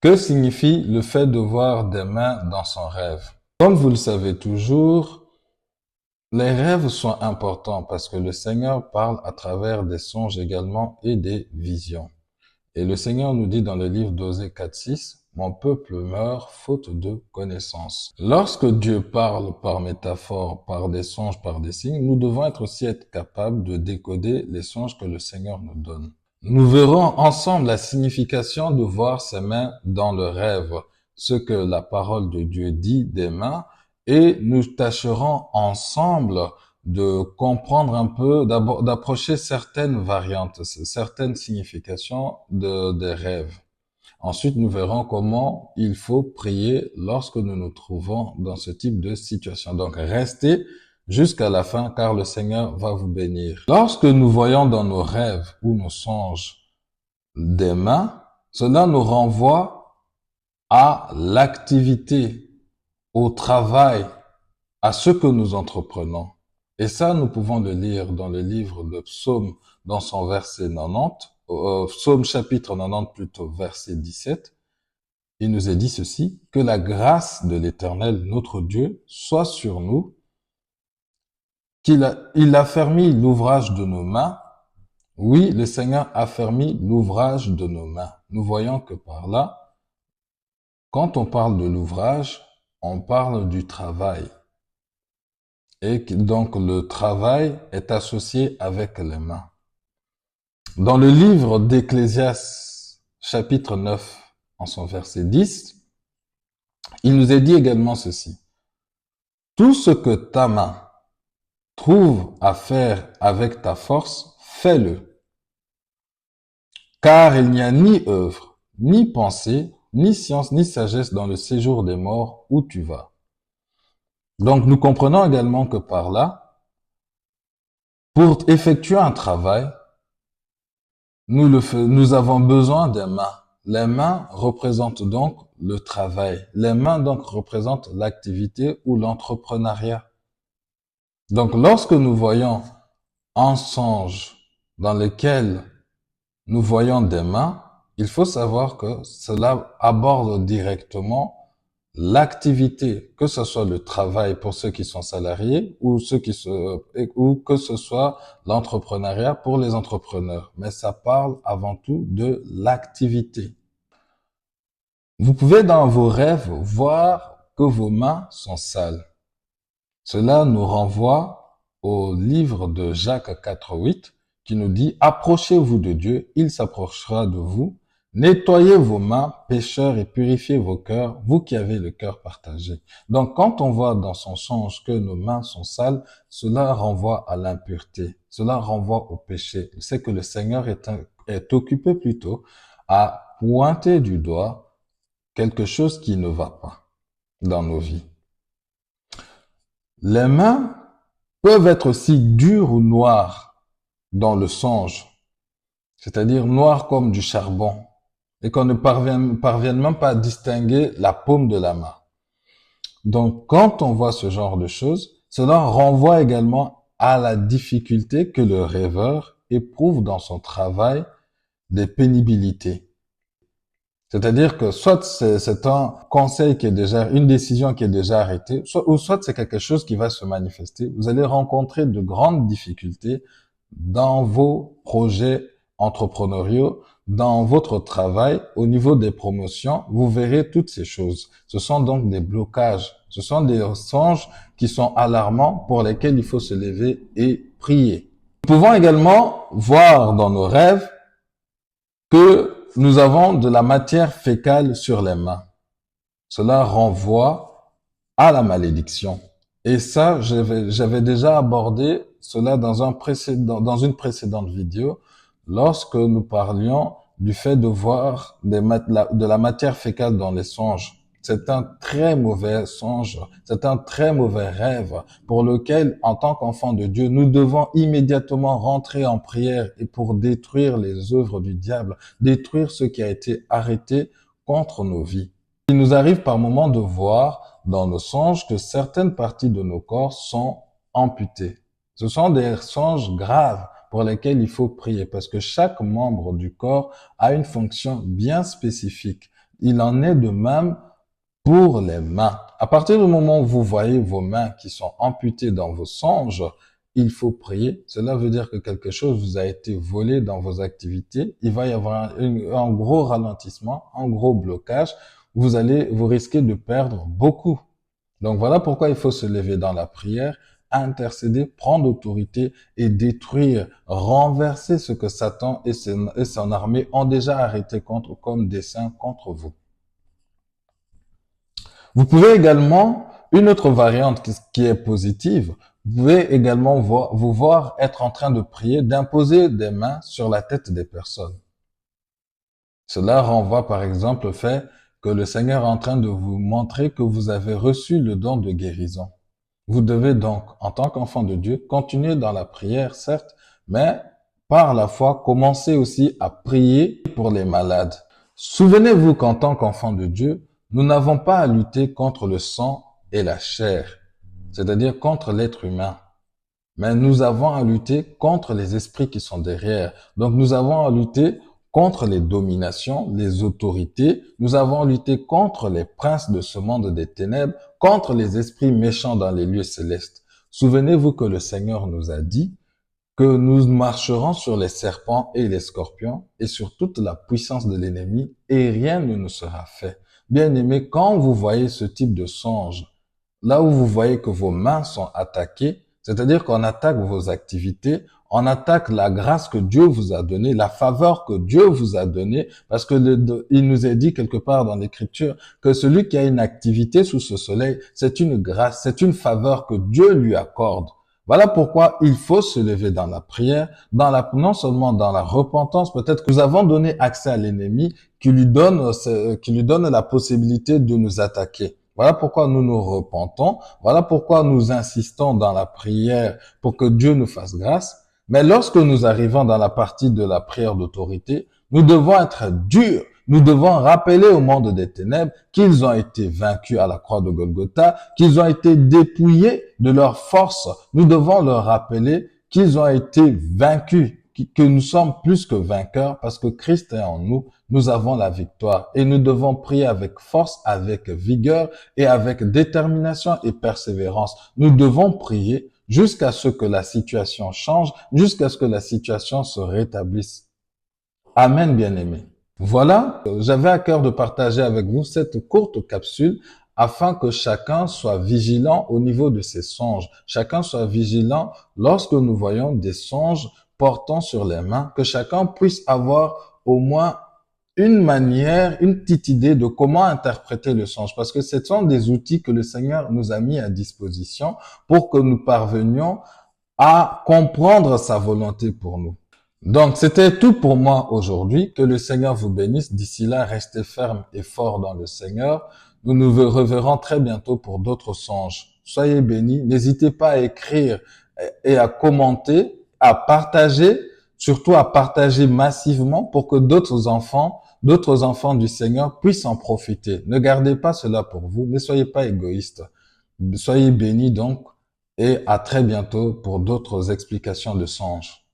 Que signifie le fait de voir des mains dans son rêve? Comme vous le savez toujours, les rêves sont importants parce que le Seigneur parle à travers des songes également et des visions. Et le Seigneur nous dit dans le livre d'Osée 4:6, mon peuple meurt faute de connaissance. Lorsque Dieu parle par métaphore, par des songes, par des signes, nous devons être capables de décoder les songes que le Seigneur nous donne. Nous verrons ensemble la signification de voir ses mains dans le rêve, ce que la parole de Dieu dit des mains, et nous tâcherons ensemble de comprendre un peu, d'approcher certaines variantes, certaines significations des rêves. Ensuite, nous verrons comment il faut prier lorsque nous nous trouvons dans ce type de situation. Donc, restez jusqu'à la fin car le Seigneur va vous bénir. Lorsque nous voyons dans nos rêves ou nos songes des mains, cela nous renvoie à l'activité, au travail, à ce que nous entreprenons. Et ça, nous pouvons le lire dans le livre de Psaume, dans son verset 90, Psaume chapitre 90 plutôt, verset 17. Il nous est dit ceci, que la grâce de l'Éternel, notre Dieu, soit sur nous, il a fermi l'ouvrage de nos mains. Oui, le Seigneur a fermi l'ouvrage de nos mains. Nous voyons que par là, quand on parle de l'ouvrage, on parle du travail. Et donc le travail est associé avec les mains. Dans le livre d'Ecclésiaste, chapitre 9, en son verset 10, il nous est dit également ceci. Tout ce que ta main trouve à faire avec ta force, fais-le. Car il n'y a ni œuvre, ni pensée, ni science, ni sagesse dans le séjour des morts où tu vas. Donc nous comprenons également que par là, pour effectuer un travail, nous avons besoin des mains. Les mains représentent donc le travail. Les mains donc représentent l'activité ou l'entrepreneuriat. Donc lorsque nous voyons un songe dans lequel nous voyons des mains, il faut savoir que cela aborde directement l'activité, que ce soit le travail pour ceux qui sont salariés ou ou que ce soit l'entrepreneuriat pour les entrepreneurs. Mais ça parle avant tout de l'activité. Vous pouvez dans vos rêves voir que vos mains sont sales. Cela nous renvoie au livre de Jacques 4:8 qui nous dit « Approchez-vous de Dieu, il s'approchera de vous. Nettoyez vos mains, pécheurs, et purifiez vos cœurs, vous qui avez le cœur partagé. » Donc, quand on voit dans son songe que nos mains sont sales, cela renvoie à l'impureté, cela renvoie au péché. C'est que le Seigneur est occupé plutôt à pointer du doigt quelque chose qui ne va pas dans nos vies. Les mains peuvent être aussi dures ou noires dans le songe, c'est-à-dire noires comme du charbon, et qu'on ne parvienne même pas à distinguer la paume de la main. Donc, quand on voit ce genre de choses, cela renvoie également à la difficulté que le rêveur éprouve dans son travail, des pénibilités. C'est-à-dire que soit c'est un conseil qui est déjà, une décision qui est déjà arrêtée, soit c'est quelque chose qui va se manifester. Vous allez rencontrer de grandes difficultés dans vos projets entrepreneuriaux, dans votre travail, au niveau des promotions. Vous verrez toutes ces choses. Ce sont donc des blocages. Ce sont des songes qui sont alarmants pour lesquels il faut se lever et prier. Nous pouvons également voir dans nos rêves que nous avons de la matière fécale sur les mains. Cela renvoie à la malédiction. Et ça, j'avais déjà abordé cela dans une précédente vidéo, lorsque nous parlions du fait de voir de la matière fécale dans les songes. C'est un très mauvais songe, c'est un très mauvais rêve pour lequel, en tant qu'enfant de Dieu, nous devons immédiatement rentrer en prière et pour détruire les œuvres du diable, détruire ce qui a été arrêté contre nos vies. Il nous arrive par moments de voir dans nos songes que certaines parties de nos corps sont amputées. Ce sont des songes graves pour lesquels il faut prier parce que chaque membre du corps a une fonction bien spécifique. Il en est de même pour les mains. À partir du moment où vous voyez vos mains qui sont amputées dans vos songes, il faut prier. Cela veut dire que quelque chose vous a été volé dans vos activités. Il va y avoir un gros ralentissement, un gros blocage. Vous risquez de perdre beaucoup. Donc voilà pourquoi il faut se lever dans la prière, intercéder, prendre autorité et détruire, renverser ce que Satan et son armée ont déjà arrêté comme dessein contre vous. Vous pouvez également, une autre variante qui est positive, vous pouvez également vous voir être en train de prier, d'imposer des mains sur la tête des personnes. Cela renvoie par exemple au fait que le Seigneur est en train de vous montrer que vous avez reçu le don de guérison. Vous devez donc, en tant qu'enfant de Dieu, continuer dans la prière, certes, mais par la foi, commencer aussi à prier pour les malades. Souvenez-vous qu'en tant qu'enfant de Dieu, nous n'avons pas à lutter contre le sang et la chair, c'est-à-dire contre l'être humain. Mais nous avons à lutter contre les esprits qui sont derrière. Donc nous avons à lutter contre les dominations, les autorités. Nous avons à lutter contre les princes de ce monde des ténèbres, contre les esprits méchants dans les lieux célestes. Souvenez-vous que le Seigneur nous a dit que nous marcherons sur les serpents et les scorpions et sur toute la puissance de l'ennemi et rien ne nous sera fait. Bien-aimés, quand vous voyez ce type de songe, là où vous voyez que vos mains sont attaquées, c'est-à-dire qu'on attaque vos activités, on attaque la grâce que Dieu vous a donnée, la faveur que Dieu vous a donnée, parce que il nous est dit quelque part dans l'Écriture que celui qui a une activité sous ce soleil, c'est une grâce, c'est une faveur que Dieu lui accorde. Voilà pourquoi il faut se lever dans la prière, non seulement dans la repentance, peut-être que nous avons donné accès à l'ennemi qui lui donne la possibilité de nous attaquer. Voilà pourquoi nous nous repentons. Voilà pourquoi nous insistons dans la prière pour que Dieu nous fasse grâce. Mais lorsque nous arrivons dans la partie de la prière d'autorité, nous devons être durs. Nous devons rappeler au monde des ténèbres qu'ils ont été vaincus à la croix de Golgotha, qu'ils ont été dépouillés de leur force. Nous devons leur rappeler qu'ils ont été vaincus, que nous sommes plus que vainqueurs parce que Christ est en nous. Nous avons la victoire et nous devons prier avec force, avec vigueur et avec détermination et persévérance. Nous devons prier jusqu'à ce que la situation change, jusqu'à ce que la situation se rétablisse. Amen, bien-aimés. Voilà, j'avais à cœur de partager avec vous cette courte capsule afin que chacun soit vigilant au niveau de ses songes. Chacun soit vigilant lorsque nous voyons des songes portant sur les mains, que chacun puisse avoir au moins une manière, une petite idée de comment interpréter le songe, parce que ce sont des outils que le Seigneur nous a mis à disposition pour que nous parvenions à comprendre sa volonté pour nous. Donc, c'était tout pour moi aujourd'hui. Que le Seigneur vous bénisse. D'ici là, restez fermes et forts dans le Seigneur. Nous nous reverrons très bientôt pour d'autres songes. Soyez bénis. N'hésitez pas à écrire et à commenter, à partager, surtout à partager massivement pour que d'autres enfants du Seigneur puissent en profiter. Ne gardez pas cela pour vous. Ne soyez pas égoïstes. Soyez bénis donc et à très bientôt pour d'autres explications de songes.